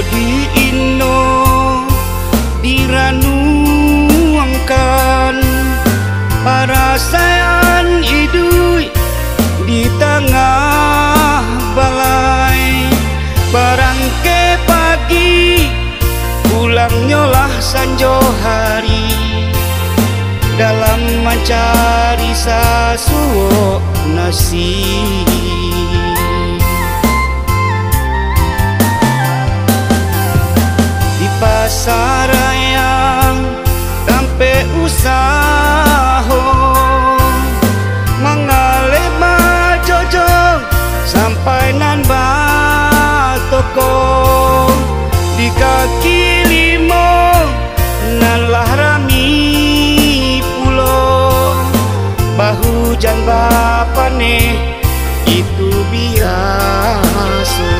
di Inno diranuangkan parasayan idui di tengah balai. Barangke pagi pulang nyolah sanjo hari dalam mencari sasuo nasi. Di pasarayang tampe usaho mangale majojong sampai nan batoko. Di kaki limo nan lah rami pulo bahu jan bapane itu biasa.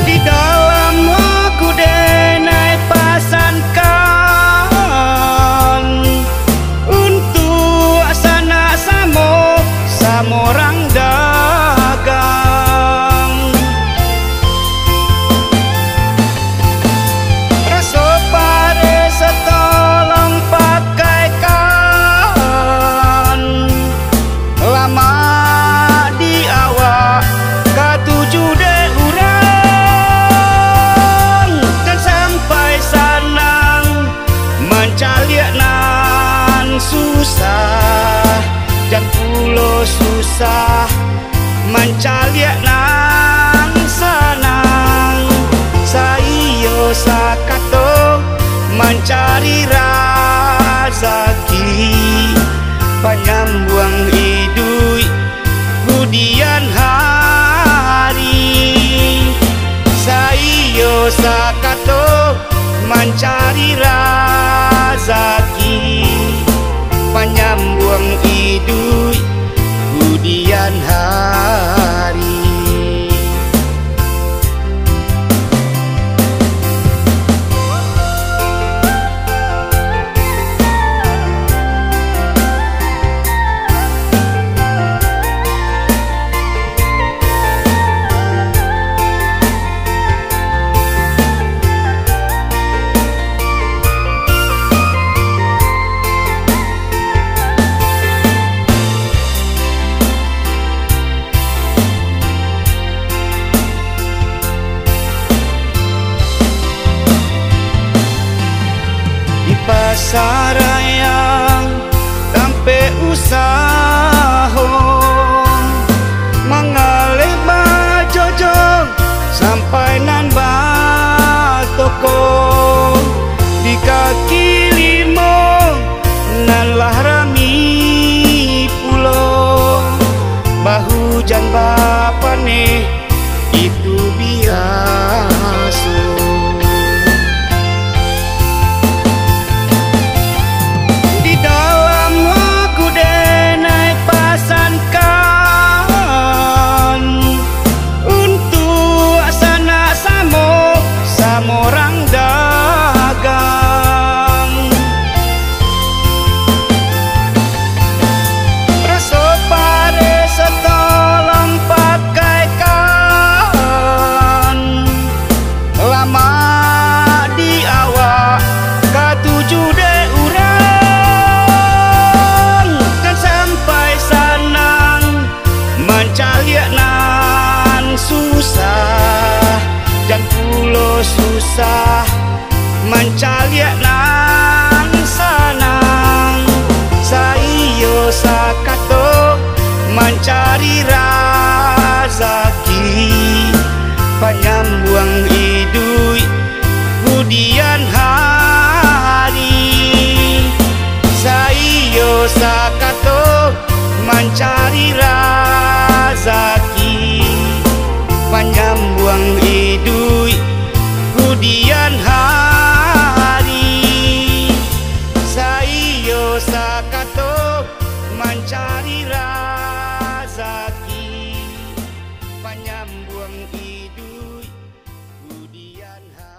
Di dalam aku denai pasankan untuk asana samorang dagang. Raso pare setolong pakaikan lama di awak katujuh de urang dan sampai sanang mencaliak nan susah dan pulo susah mencaliak nan sanang. Sayo sakato mencari rezeki penyambung hidup kemudian hari. Sayo sakato mencari rezeki penyambung hidup kemudian hari. Pasarayang tampe usaho mangale bajojong sampai nan batoko. Di kaki limo nan lah rami pulo bahu jan bapane itu biasa. Orang dagang raso pare setolong pakaikan lama di awak katujuh de urang dan sampai sanang mencaliak nan susah dan pulo susah mencaliak nan sanang. Sayo sakato mencari rezeki penyambung hidup kemudian hari. Sayo sakato mencari rezeki penyambung hidup kemudian hari. Sayo sakato mencari rezeki penyambung hidup kemudian hari.